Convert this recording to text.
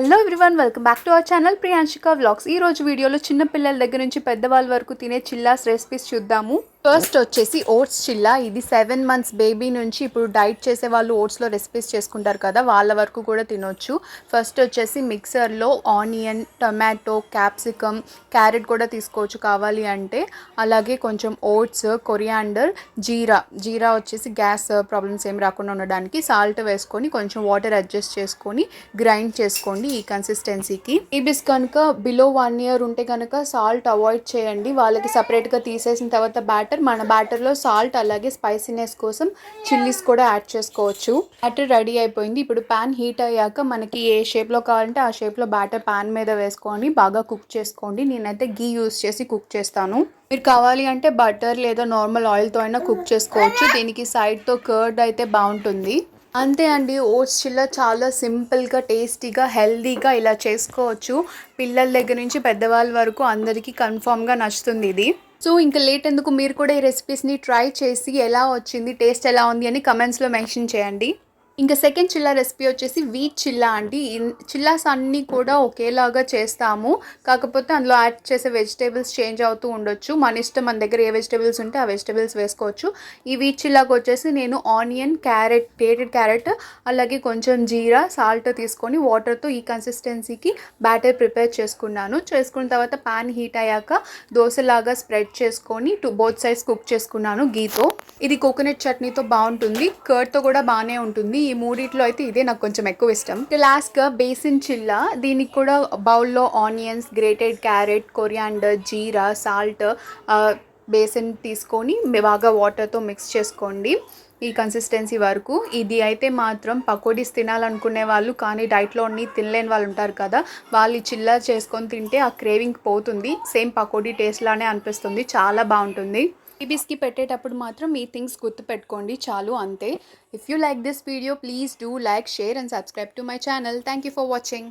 Hello everyone, welcome back to our channel Priyanshika vlogs. ఈ రోజు వీడియోలో చిన్న పిల్లల దగ్గర నుంచి పెద్దవాళ్ళ వరకు తినే చిల్లాస్ రెసిపీస్ చూద్దాము. ఫస్ట్ వచ్చేసి ఓట్స్ చిల్లా. ఇది 7 months బేబీ నుంచి ఇప్పుడు డైట్ చేసే వాళ్ళు ఓట్స్లో రెసిపీస్ చేసుకుంటారు కదా, వాళ్ళ వరకు కూడా తినొచ్చు. ఫస్ట్ వచ్చేసి మిక్సర్లో ఆనియన్, టొమాటో, క్యాప్సికమ్, క్యారెట్ కూడా తీసుకోవచ్చు కావాలి అంటే. అలాగే కొంచెం ఓట్స్, కొరియాండర్, జీరా వచ్చేసి గ్యాస్ ప్రాబ్లమ్స్ ఏం రాకుండా ఉండడానికి సాల్ట్ వేసుకొని కొంచెం వాటర్ అడ్జస్ట్ చేసుకొని గ్రైండ్ చేసుకోండి ఈ కన్సిస్టెన్సీకి. బేబీస్ కనుక బిలో 1 year ఉంటే కనుక సాల్ట్ అవాయిడ్ చేయండి. వాళ్ళకి సపరేట్గా తీసేసిన తర్వాత మన బ్యాటర్లో సాల్ట్ అలాగే స్పైసీనెస్ కోసం చిల్లీస్ కూడా యాడ్ చేసుకోవచ్చు. బ్యాటర్ రెడీ అయిపోయింది. ఇప్పుడు ప్యాన్ హీట్ అయ్యాక మనకి ఏ షేప్లో కావాలంటే ఆ షేప్లో బ్యాటర్ ప్యాన్ మీద వేసుకొని బాగా కుక్ చేసుకోండి. నేనైతే గీ యూస్ చేసి కుక్ చేస్తాను. మీరు కావాలి అంటే బటర్ లేదా నార్మల్ ఆయిల్తో అయినా కుక్ చేసుకోవచ్చు. దీనికి సైడ్తో కర్డ్ అయితే బాగుంటుంది. అంతే అండి, ఓట్స్ చిల్లా చాలా సింపుల్గా, టేస్టీగా, హెల్దీగా ఇలా చేసుకోవచ్చు. పిల్లల దగ్గర నుంచి పెద్దవాళ్ళ వరకు అందరికీ కన్ఫామ్గా నచ్చుతుంది ఇది. సో ఇంకా లేట్ ఎందుకు, మీరు కూడా ఈ రెసిపీస్ని ట్రై చేసి ఎలా వచ్చింది, టేస్ట్ ఎలా ఉంది అని కమెంట్స్లో మెన్షన్ చేయండి. ఇంకా సెకండ్ చిల్లా రెసిపీ వచ్చేసి వీట్ చిల్లా అండి. చిల్లాస్ అన్నీ కూడా ఒకేలాగా చేస్తాము, కాకపోతే అందులో యాడ్ చేసే వెజిటేబుల్స్ చేంజ్ అవుతూ ఉండొచ్చు. మన ఇష్టం, మన దగ్గర ఏ వెజిటేబుల్స్ ఉంటే ఆ వెజిటేబుల్స్ వేసుకోవచ్చు. ఈ వీట్ చిల్లాకి వచ్చేసి నేను ఆనియన్, గ్రేటెడ్ క్యారెట్, అలాగే కొంచెం జీరా, సాల్ట్ తీసుకొని వాటర్తో ఈ కన్సిస్టెన్సీకి బ్యాటర్ ప్రిపేర్ చేసుకున్న తర్వాత ప్యాన్ హీట్ అయ్యాక దోశలాగా స్ప్రెడ్ చేసుకొని బోత్ సైడ్స్ కుక్ చేసుకున్నాను గీతో. ఇది కోకోనట్ చట్నీతో బాగుంటుంది, కర్డ్తో కూడా బాగానే ఉంటుంది. ఈ మూడిట్లో అయితే ఇదే నాకు కొంచెం ఎక్కువ ఇష్టం. లాస్ట్గా బేసిన్ చిల్లా. దీనికి కూడా బౌల్లో ఆనియన్స్, గ్రేటెడ్ క్యారెట్, కొరియాండర్, జీరా, సాల్ట్, బేసిన్ తీసుకొని బాగా వాటర్తో మిక్స్ చేసుకోండి ఈ కన్సిస్టెన్సీ వరకు. ఇది అయితే మాత్రం పకోడీస్ తినాలనుకునే వాళ్ళు కానీ డైట్లో తినలేని వాళ్ళు ఉంటారు కదా, వాళ్ళు చిల్లా చేసుకొని తింటే ఆ క్రేవింగ్ పోతుంది. సేమ్ పకోడీ టేస్ట్ లానే అనిపిస్తుంది, చాలా బాగుంటుంది. బేబీస్కి పెట్టేటప్పుడు మాత్రం ఈ థింగ్స్ గుర్తుపెట్టుకోండి చాలు, అంతే. If you like this video please do like, share and subscribe to my channel. Thank you for watching.